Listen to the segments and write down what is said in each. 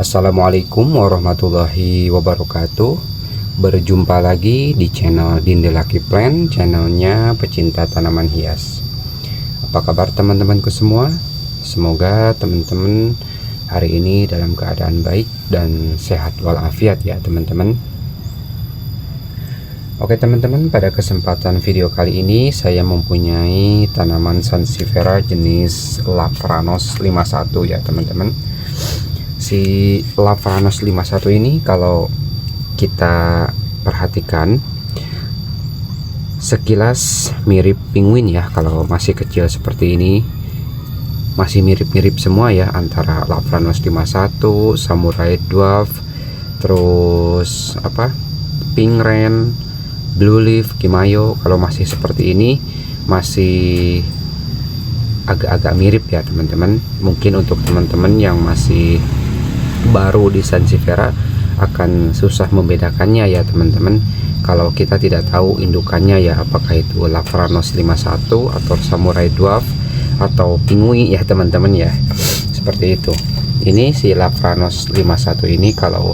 Assalamualaikum warahmatullahi wabarakatuh. Berjumpa lagi di channel Dinde Lucky Plant, channelnya pecinta tanaman hias. Apa kabar teman-temanku semua? Semoga teman-teman hari ini dalam keadaan baik dan sehat walafiat ya teman-teman. Oke teman-teman, pada kesempatan video kali ini saya mempunyai tanaman Sansevieria jenis Lavranos 51 ya teman-teman. Si Lavranos 51 ini kalau kita perhatikan sekilas mirip penguin ya. Kalau masih kecil seperti ini masih mirip-mirip semua ya, antara Lavranos 51, Samurai Dwarf, terus Pink Rain, Blue Leaf, Kimayo. Kalau masih seperti ini masih agak-agak mirip ya teman-teman. Mungkin untuk teman-teman yang masih baru di Sansevieria akan susah membedakannya ya teman-teman, kalau kita tidak tahu indukannya ya, apakah itu Lavranos 51 atau Samurai Dwarf atau Penguin ya teman-teman ya, seperti itu. Ini si Lavranos 51 ini kalau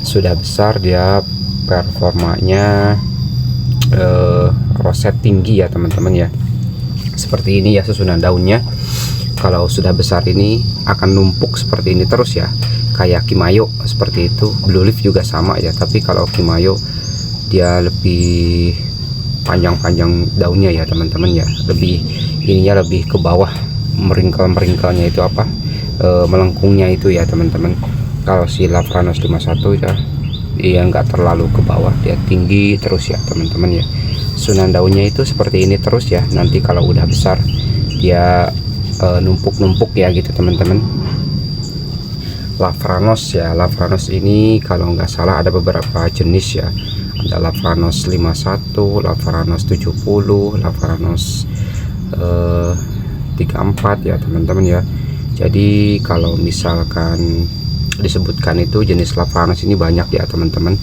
sudah besar dia performanya roset tinggi ya teman-teman ya, seperti ini ya susunan daunnya. Kalau sudah besar ini akan numpuk seperti ini terus ya, kayak Kimayo seperti itu. Blue Leaf juga sama ya, tapi kalau Kimayo dia lebih panjang-panjang daunnya ya teman-teman ya, lebih ininya lebih ke bawah, meringkel-meringkelnya itu melengkungnya itu ya teman-teman. Kalau si Lavranos 51 ya dia nggak terlalu ke bawah, dia tinggi terus ya teman-teman ya. Susunan daunnya itu seperti ini terus ya, nanti kalau udah besar dia numpuk-numpuk ya gitu teman-teman. Lavranos ya, Lavranos ini kalau nggak salah ada beberapa jenis ya, ada Lavranos 51, Lavranos 70, Lavranos 34 ya teman-teman ya. Jadi kalau misalkan disebutkan itu jenis Lavranos ini banyak ya teman-teman.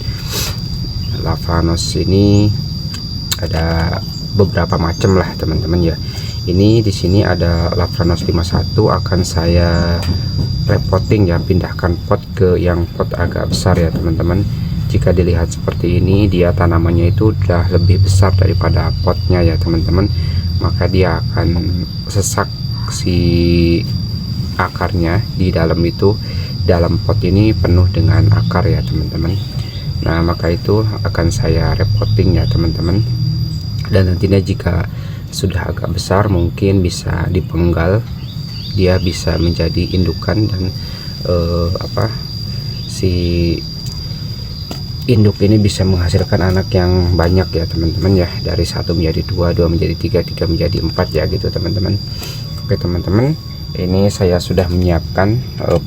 Lavranos ini ada beberapa macam lah teman-teman ya. Ini di sini ada Lavranos 51, akan saya repotting ya, pindahkan pot ke yang pot agak besar ya teman-teman. Jika dilihat seperti ini, dia tanamannya itu udah lebih besar daripada potnya ya teman-teman, maka dia akan sesak si akarnya di dalam itu. Dalam pot ini penuh dengan akar ya teman-teman. Nah maka itu akan saya repotting ya teman-teman. Dan nantinya jika sudah agak besar mungkin bisa dipenggal, dia bisa menjadi indukan dan si induk ini bisa menghasilkan anak yang banyak ya teman-teman ya, dari 1 menjadi 2, 2 menjadi 3, 3 menjadi 4 ya gitu teman-teman. Oke teman-teman, ini saya sudah menyiapkan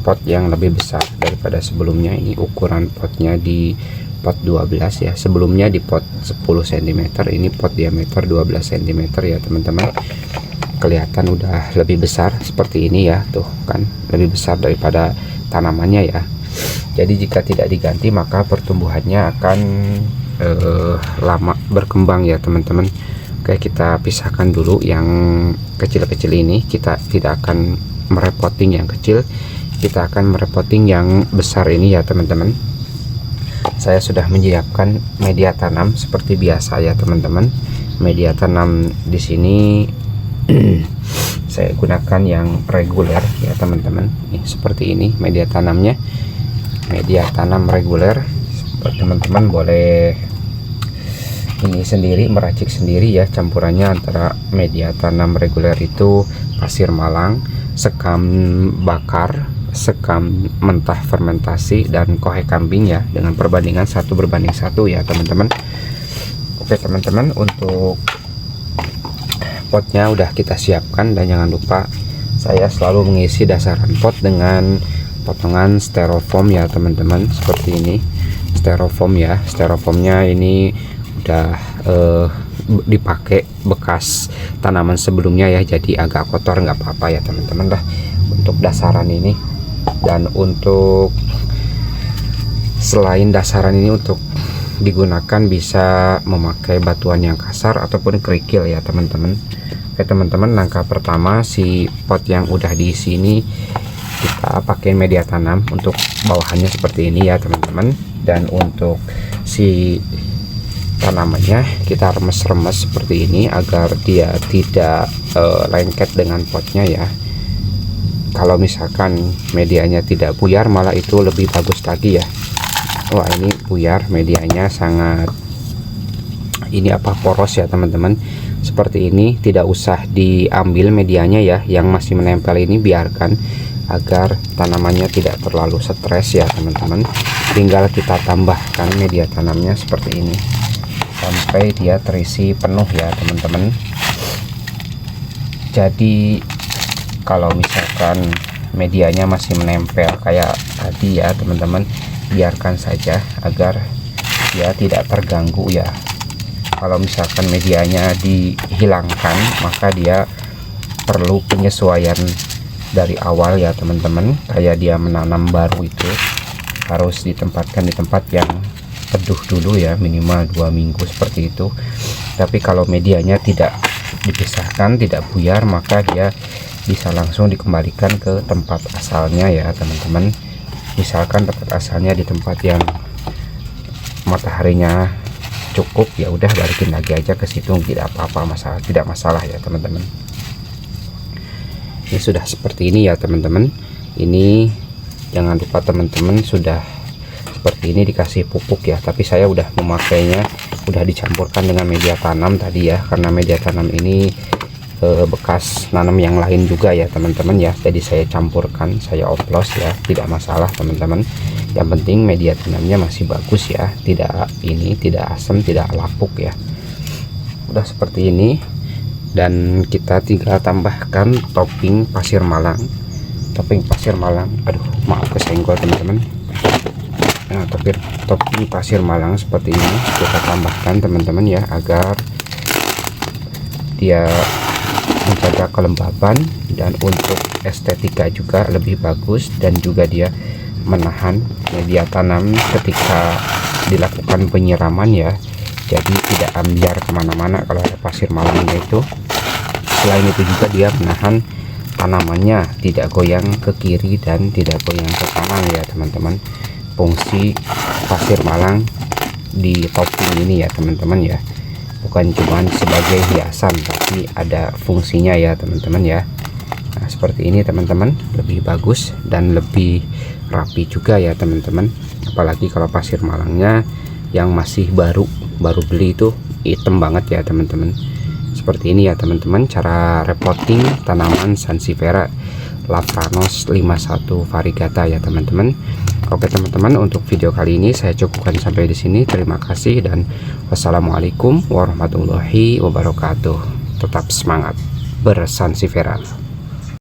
pot yang lebih besar daripada sebelumnya. Ini ukuran potnya di pot 12 ya, sebelumnya di pot 10 cm, ini pot diameter 12 cm ya teman-teman. Kelihatan udah lebih besar seperti ini ya, tuh kan lebih besar daripada tanamannya ya. Jadi jika tidak diganti maka pertumbuhannya akan lama berkembang ya teman-teman. Oke, kita pisahkan dulu yang kecil-kecil ini, kita tidak akan merepotting yang kecil, kita akan merepotting yang besar ini ya teman-teman. Saya sudah menyiapkan media tanam seperti biasa ya teman-teman. Media tanam di sini saya gunakan yang reguler ya teman-teman. Seperti ini media tanamnya, media tanam reguler. Teman-teman boleh ini sendiri, meracik sendiri ya campurannya, antara media tanam reguler itu pasir malang, sekam bakar, sekam mentah fermentasi, dan kohe kambing ya, dengan perbandingan 1:1 ya teman-teman. Oke teman-teman, untuk potnya udah kita siapkan, dan jangan lupa saya selalu mengisi dasaran pot dengan potongan styrofoam ya teman-teman, seperti ini. Styrofoam ya, styrofoamnya ini udah dipakai bekas tanaman sebelumnya ya, jadi agak kotor nggak apa-apa ya teman-teman lah untuk dasaran ini. Dan untuk selain dasaran ini, untuk digunakan bisa memakai batuan yang kasar ataupun kerikil ya teman-teman. Oke teman-teman, langkah pertama si pot yang udah diisi ini kita pakai media tanam untuk bawahannya seperti ini ya teman-teman. Dan untuk si tanamannya kita remes-remes seperti ini agar dia tidak lengket dengan potnya ya. Kalau misalkan medianya tidak buyar malah itu lebih bagus lagi ya. Wah, ini buyar, medianya sangat poros ya teman-teman. Seperti ini, tidak usah diambil medianya ya, yang masih menempel ini biarkan agar tanamannya tidak terlalu stres ya teman-teman. Tinggal kita tambahkan media tanamnya seperti ini sampai dia terisi penuh ya teman-teman. Jadi kalau misalkan medianya masih menempel kayak tadi ya teman-teman, biarkan saja agar dia tidak terganggu ya. Kalau misalkan medianya dihilangkan maka dia perlu penyesuaian dari awal ya teman-teman. Kayak dia menanam baru itu harus ditempatkan di tempat yang teduh dulu ya, minimal 2 minggu seperti itu. Tapi kalau medianya tidak dipisahkan, tidak buyar, maka dia bisa langsung dikembalikan ke tempat asalnya ya teman-teman. Misalkan tempat asalnya di tempat yang mataharinya cukup, ya udah balikin lagi aja ke situ, tidak apa-apa, tidak masalah ya teman-teman. Ini sudah seperti ini ya teman-teman. Ini jangan lupa teman-teman, sudah seperti ini dikasih pupuk ya, tapi saya udah memakainya, udah dicampurkan dengan media tanam tadi ya, karena media tanam ini bekas nanam yang lain juga ya teman-teman ya. Jadi saya campurkan, saya oplos ya, tidak masalah teman-teman. Yang penting media tanamnya masih bagus ya, tidak asam, tidak lapuk ya. Udah seperti ini, dan kita tinggal tambahkan topping pasir malang. Aduh maaf kesenggol teman-teman. Nah, topping pasir malang seperti ini kita tambahkan teman-teman ya, agar dia menjaga kelembaban dan untuk estetika juga lebih bagus, dan juga dia menahan media tanam ketika dilakukan penyiraman ya. Jadi tidak ambiar kemana-mana kalau ada pasir malangnya itu. Selain itu juga dia menahan tanamannya tidak goyang ke kiri dan tidak goyang ke kanan ya teman-teman. Fungsi pasir malang di topping ini ya teman-teman ya, bukan cuma sebagai hiasan, tapi ada fungsinya ya teman-teman ya. Nah seperti ini teman-teman, lebih bagus dan lebih rapi juga ya teman-teman. Apalagi kalau pasir malangnya yang masih baru beli itu hitam banget ya teman-teman. Seperti ini ya teman-teman cara repotting tanaman Sansevieria Lavranos 51 variegata ya teman-teman. Oke teman-teman, untuk video kali ini saya cukupkan sampai di sini. Terima kasih dan wassalamualaikum warahmatullahi wabarakatuh. Tetap semangat bersansevieria.